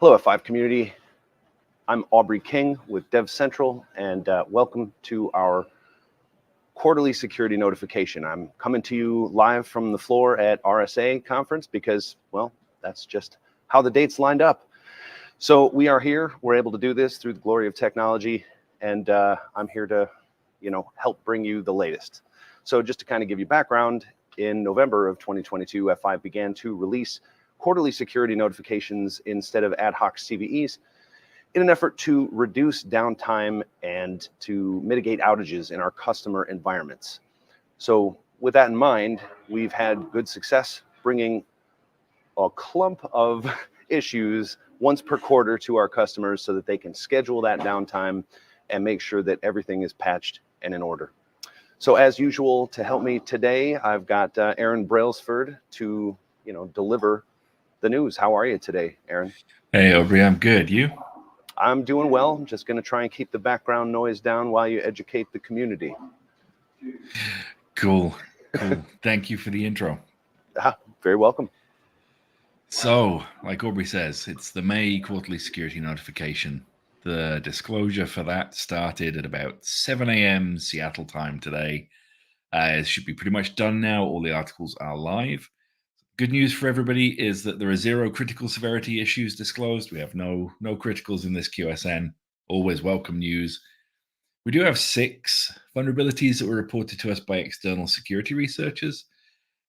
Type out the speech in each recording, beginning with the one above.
Hello, F5 community. I'm Aubrey King with DevCentral, and welcome to our quarterly security notification. I'm coming to you live from the floor at RSA conference because, well, that's just how the dates lined up. So we are here. We're able to do this through the glory of technology, and I'm here to, help bring you the latest. So just to kind of give you background, in November of 2022, F5 began to release quarterly security notifications instead of ad hoc CVEs in an effort to reduce downtime and to mitigate outages in our customer environments. So with that in mind, we've had good success bringing a clump of issues once per quarter to our customers so that they can schedule that downtime and make sure that everything is patched and in order. So as usual, to help me today, I've got Aaron Brailsford to deliver the news. How are you today, Aaron? Hey, Aubrey, I'm good. You? I'm doing well. I'm just going to try and keep the background noise down while you educate the community. Cool. Thank you for the intro. Very welcome. So, like Aubrey says, it's the May quarterly security notification. The disclosure for that started at about 7 a.m. Seattle time today. It should be pretty much done now. All the articles are live. Good news for everybody is that there are 0 critical severity issues disclosed. We have no criticals in this QSN. Always welcome news. We do have 6 vulnerabilities that were reported to us by external security researchers.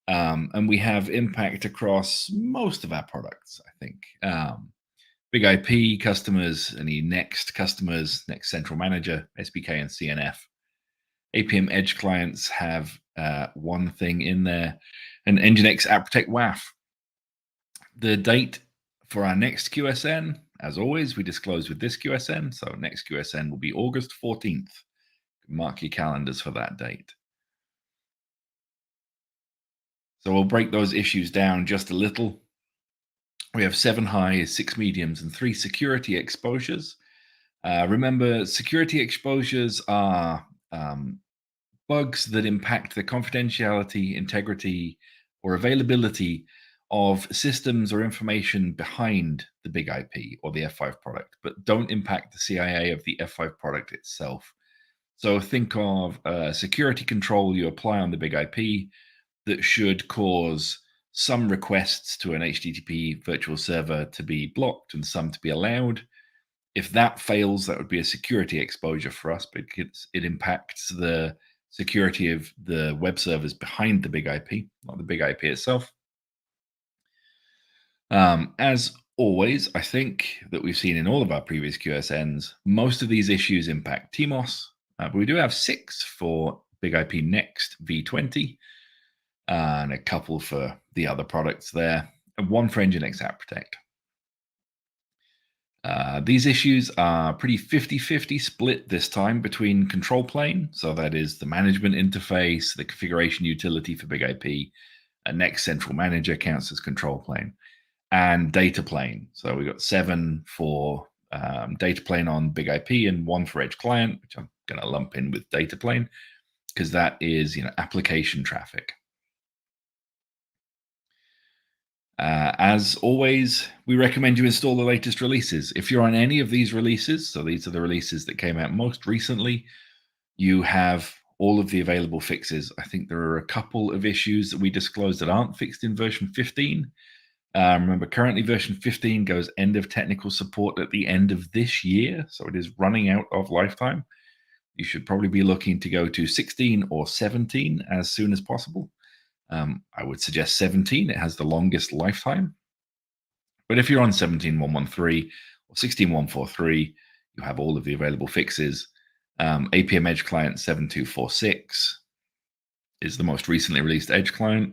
And we have impact across most of our products, I think. Big IP customers, any Next customers, Next Central Manager, SPK and CNF. APM Edge clients have one thing in there, and Nginx App Protect WAF. The date for our next QSN, as always, we disclose with this QSN. So next QSN will be August 14th. Mark your calendars for that date. So we'll break those issues down just a little. We have 7 highs, 6 mediums, and 3 security exposures. Remember, security exposures are bugs that impact the confidentiality, integrity, or availability of systems or information behind the big IP or the F5 product, but don't impact the CIA of the F5 product itself. So think of a security control you apply on the big IP that should cause some requests to an HTTP virtual server to be blocked and some to be allowed. If that fails, that would be a security exposure for us because it impacts the security of the web servers behind the big IP, not the big IP itself. As always, I think that we've seen in all of our previous QSNs, most of these issues impact TMOS, but we do have 6 for big IP Next v20, and a couple for the other products there, and 1 for Nginx App Protect. These issues are pretty 50-50 split this time between control plane, so that is the management interface, the configuration utility for big IP, a Next Central Manager counts as control plane, and data plane. So we got 7 for data plane on big IP and 1 for Edge client, which I'm going to lump in with data plane because that is application traffic. As always, we recommend you install the latest releases. If you're on any of these releases, so these are the releases that came out most recently, you have all of the available fixes. I think there are a couple of issues that we disclosed that aren't fixed in version 15. Remember, currently version 15 goes end of technical support at the end of this year, so it is running out of lifetime. You should probably be looking to go to 16 or 17 as soon as possible. I would suggest 17. It has the longest lifetime. But if you're on 17.113 or 16.143, you have all of the available fixes. APM Edge Client 7246 is the most recently released Edge client.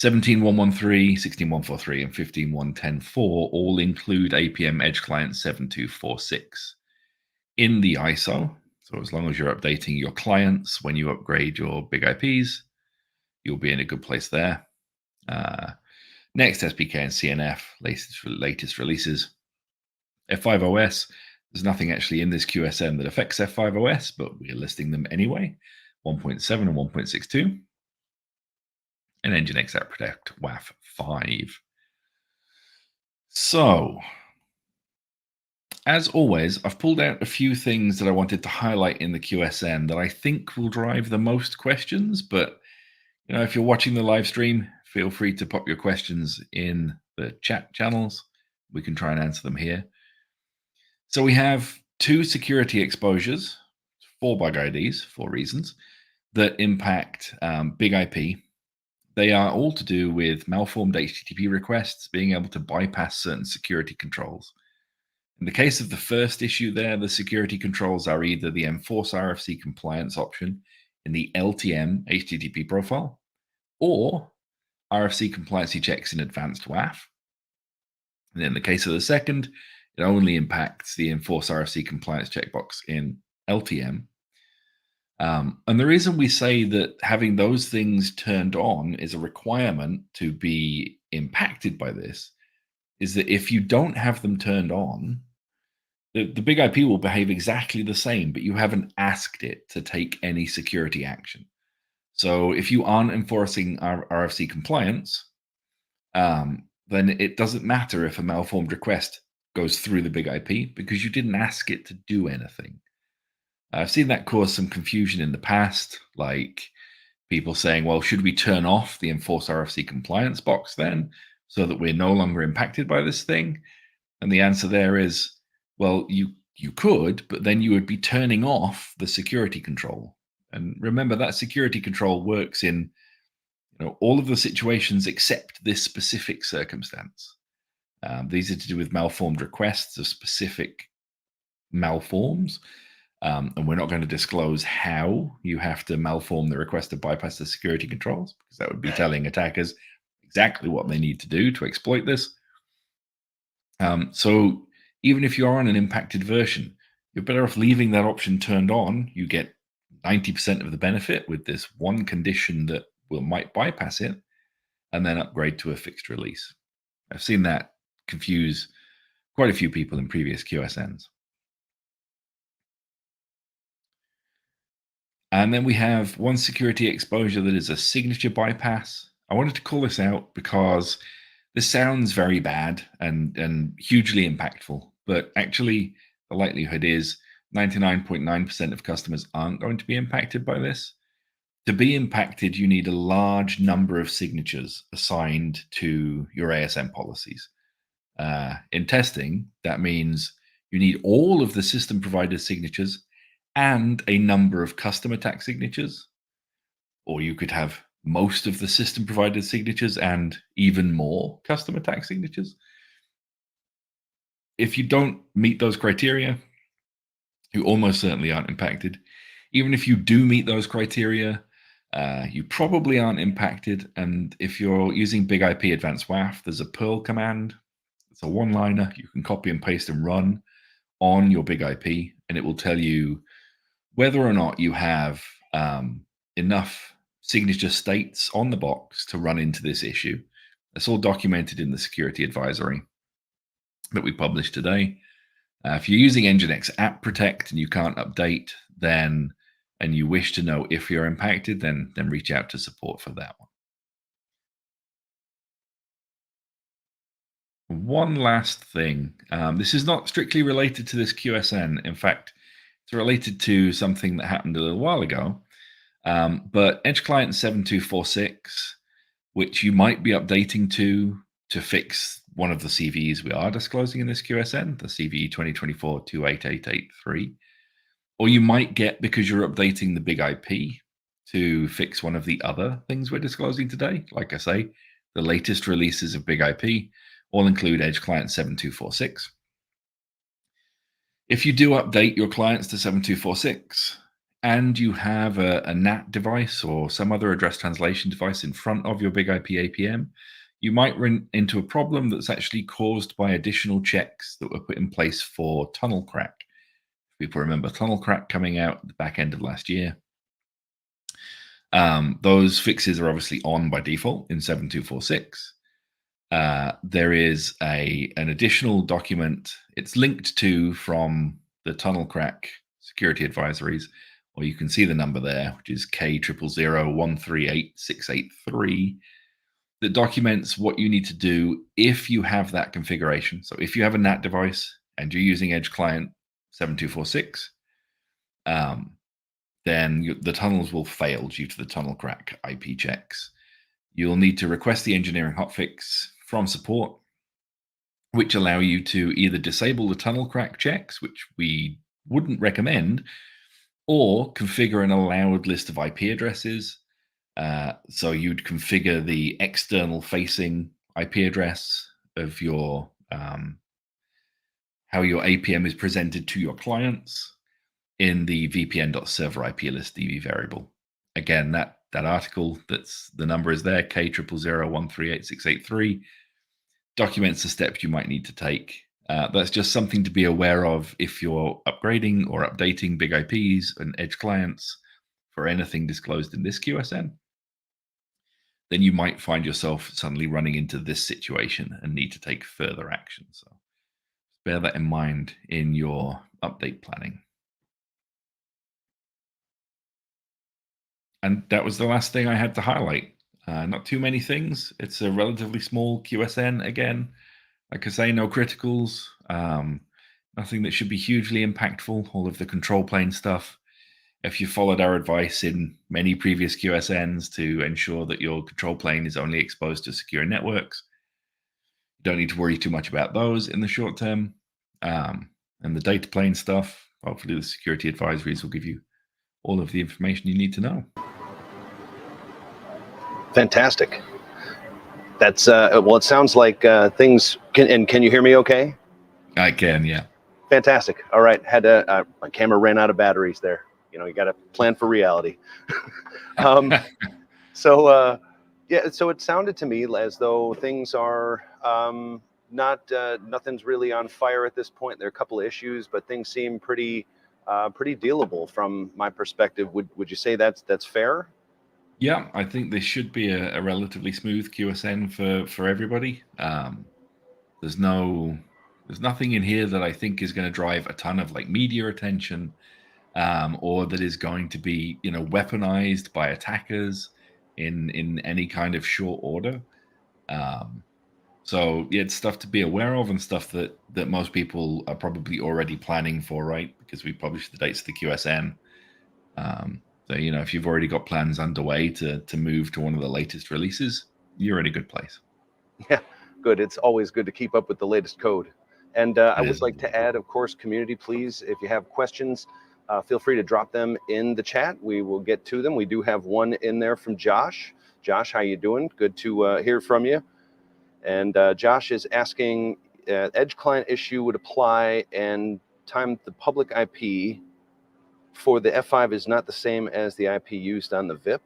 17.113, 16.143, and 15.110.4 all include APM Edge Client 7246 in the ISO. So as long as you're updating your clients when you upgrade your big IPs, you'll be in a good place there. Next, SPK and CNF, latest releases. F5 OS, there's nothing actually in this QSN that affects F5 OS, but we're listing them anyway. 1.7 and 1.62. And Nginx App Protect WAF 5. So, as always, I've pulled out a few things that I wanted to highlight in the QSN that I think will drive the most questions. But if you're watching the live stream, feel free to pop your questions in the chat channels. We can try and answer them here. So we have 2 security exposures, 4 bug IDs, 4 reasons, that impact big IP. They are all to do with malformed HTTP requests being able to bypass certain security controls. In the case of the first issue there, the security controls are either the enforce RFC compliance option in the LTM HTTP profile or RFC compliancy checks in advanced WAF. And in the case of the second, it only impacts the enforce RFC compliance checkbox in LTM. And the reason we say that having those things turned on is a requirement to be impacted by this is that if you don't have them turned on, the big IP will behave exactly the same, but you haven't asked it to take any security action. So if you aren't enforcing RFC compliance, then it doesn't matter if a malformed request goes through the big IP because you didn't ask it to do anything. I've seen that cause some confusion in the past, like people saying, well, should we turn off the enforce RFC compliance box then so that we're no longer impacted by this thing? And the answer there is, well, you could, but then you would be turning off the security control. And remember that security control works in all of the situations except this specific circumstance. These are to do with malformed requests of specific malforms. And we're not going to disclose how you have to malform the request to bypass the security controls, because that would be telling attackers exactly what they need to do to exploit this. So even if you are on an impacted version, you're better off leaving that option turned on. You get 90% of the benefit with this one condition that might bypass it, and then upgrade to a fixed release. I've seen that confuse quite a few people in previous QSNs. And then we have one security exposure that is a signature bypass. I wanted to call this out because this sounds very bad and hugely impactful, but actually the likelihood is 99.9% of customers aren't going to be impacted by this. To be impacted, you need a large number of signatures assigned to your ASM policies. In testing, that means you need all of the system provider signatures and a number of custom attack signatures, or you could have most of the system provider signatures and even more custom attack signatures. If you don't meet those criteria, you almost certainly aren't impacted. Even if you do meet those criteria, you probably aren't impacted. And if you're using Big IP Advanced WAF, there's a Perl command. It's a one-liner. You can copy and paste and run on your Big IP, and it will tell you whether or not you have enough signature states on the box to run into this issue. That's all documented in the security advisory that we published today. If you're using Nginx App Protect and you can't update, and you wish to know if you're impacted, then reach out to support for that one. One last thing. This is not strictly related to this QSN. In fact, it's related to something that happened a little while ago. But Edge Client 7246, which you might be updating to fix one of the CVEs we are disclosing in this QSN, the CVE 2024-28883, or you might get because you're updating the big IP to fix one of the other things we're disclosing today. Like I say, the latest releases of big IP all include Edge Client 7246. If you do update your clients to 7246 and you have a NAT device or some other address translation device in front of your big IP APM, you might run into a problem that's actually caused by additional checks that were put in place for tunnel crack. People remember tunnel crack coming out at the back end of last year. Those fixes are obviously on by default in 7246. There is an additional document. It's linked to from the tunnel crack security advisories, or you can see the number there, which is K000138-683. that documents what you need to do if you have that configuration. So if you have a NAT device and you're using Edge Client 7246, then the tunnels will fail due to the tunnel crack IP checks. You'll need to request the engineering hotfix from support, which allow you to either disable the tunnel crack checks, which we wouldn't recommend, or configure an allowed list of IP addresses. So you'd configure the external facing IP address of your how your APM is presented to your clients in the vpn.server IP list DB variable. Again, that article, that's the number is there, K0001388683, documents the steps you might need to take. That's just something to be aware of if you're upgrading or updating big IPs and edge clients for anything disclosed in this QSN. Then you might find yourself suddenly running into this situation and need to take further action. So bear that in mind in your update planning. And that was the last thing I had to highlight. Not too many things. It's a relatively small QSN. Again, like I say, no criticals, nothing that should be hugely impactful. All of the control plane stuff. If you followed our advice in many previous QSNs to ensure that your control plane is only exposed to secure networks, you don't need to worry too much about those in the short term. And the data plane stuff, hopefully the security advisories will give you all of the information you need to know. Fantastic. That's well, it sounds like things can you hear me okay? I can, yeah. Fantastic. All right. Had to, my camera ran out of batteries there. You know, you got to plan for reality. So it sounded to me as though things are nothing's really on fire at this point. There are a couple of issues, but things seem pretty dealable from my perspective. Would you say that's fair? Yeah, I think this should be a relatively smooth QSN for everybody. There's nothing in here that I think is going to drive a ton of like media attention, or that is going to be weaponized by attackers in any kind of short order. So yeah, it's stuff to be aware of and stuff that most people are probably already planning for, right? Because we published the dates of the QSN. So if you've already got plans underway to move to one of the latest releases, you're in a good place. Yeah, good. It's always good to keep up with the latest code. And I would like to add, of course, community, please, if you have questions, feel free to drop them in the chat. We will get to them. We do have one in there from Josh. Josh, how you doing? Good to hear from you. And Josh is asking, edge client issue would apply and time the public IP for the F5 is not the same as the IP used on the VIP.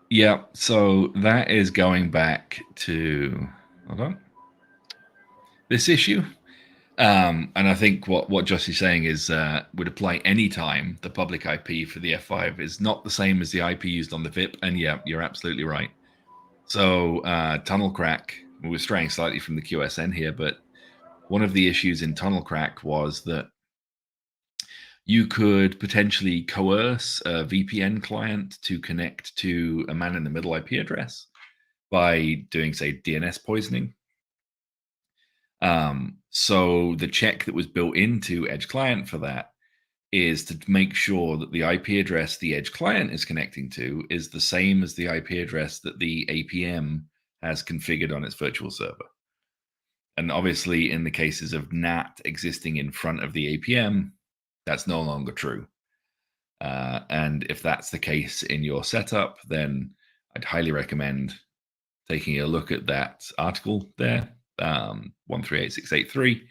Yeah, so that is going back to, hold on, this issue. And I think what Josh is saying is would apply anytime the public IP for the F5 is not the same as the IP used on the VIP. And yeah, you're absolutely right. So tunnel crack, we're straying slightly from the QSN here, but one of the issues in tunnel crack was that you could potentially coerce a VPN client to connect to a man-in-the-middle IP address by doing, say, DNS poisoning. So the check that was built into Edge Client for that is to make sure that the IP address the Edge Client is connecting to is the same as the IP address that the APM has configured on its virtual server. And obviously, in the cases of NAT existing in front of the APM, that's no longer true. And if that's the case in your setup, then I'd highly recommend taking a look at that article there, 138683,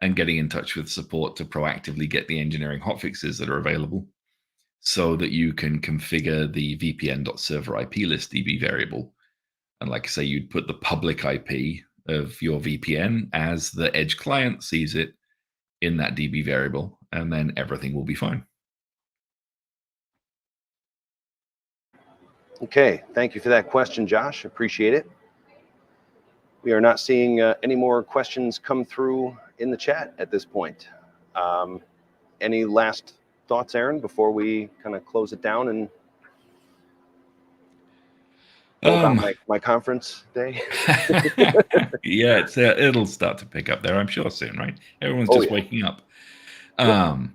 and getting in touch with support to proactively get the engineering hotfixes that are available so that you can configure the vpn.server IP list DB variable. And like I say, you'd put the public IP of your VPN as the Edge client sees it in that DB variable, and then everything will be fine. Okay, thank you for that question, Josh. Appreciate it. We are not seeing any more questions come through in the chat at this point. Any last thoughts, Aaron, before we kind of close it down? And Rolled out my conference day. Yeah, it'll start to pick up there, I'm sure, soon, right? Everyone's Oh, just yeah. waking up. Yep.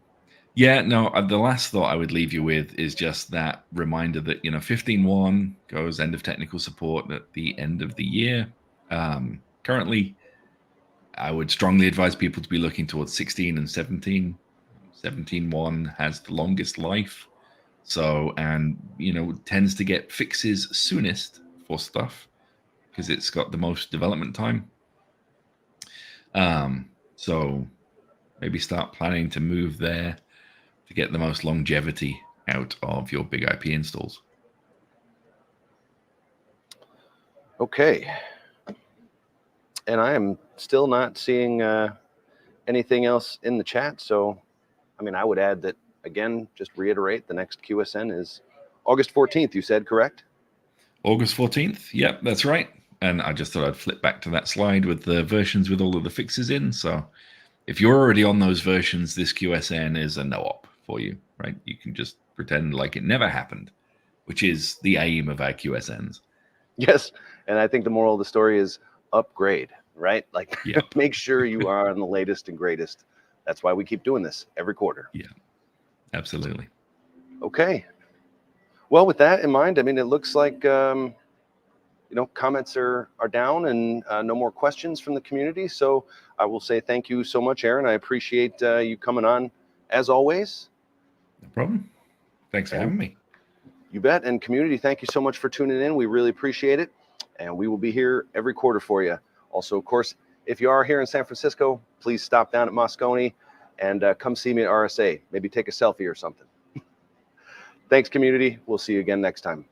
Yeah, no, the last thought I would leave you with is just that reminder that, 15.1 goes end of technical support at the end of the year. Currently, I would strongly advise people to be looking towards 16 and 17. 17.1 has the longest life. So, and, tends to get fixes soonest for stuff because it's got the most development time. So maybe start planning to move there to get the most longevity out of your big IP installs. Okay. And I am still not seeing anything else in the chat. So, I would add that, again, just reiterate, the next QSN is August 14th, you said, correct? August 14th. Yep, that's right. And I just thought I'd flip back to that slide with the versions with all of the fixes in. So if you're already on those versions, this QSN is a no-op for you, right? You can just pretend like it never happened, which is the aim of our QSNs. Yes. And I think the moral of the story is upgrade, right? Like, Yep. make sure you are on the latest and greatest. That's why we keep doing this every quarter. Yeah, absolutely. Okay. Well, with that in mind, it looks like, comments are down and no more questions from the community. So I will say thank you so much, Aaron. I appreciate you coming on as always. No problem. Thanks for having me. You bet. And community, thank you so much for tuning in. We really appreciate it. And we will be here every quarter for you. Also, of course, if you are here in San Francisco, please stop down at Moscone and come see me at RSA. Maybe take a selfie or something. Thanks, community. We'll see you again next time.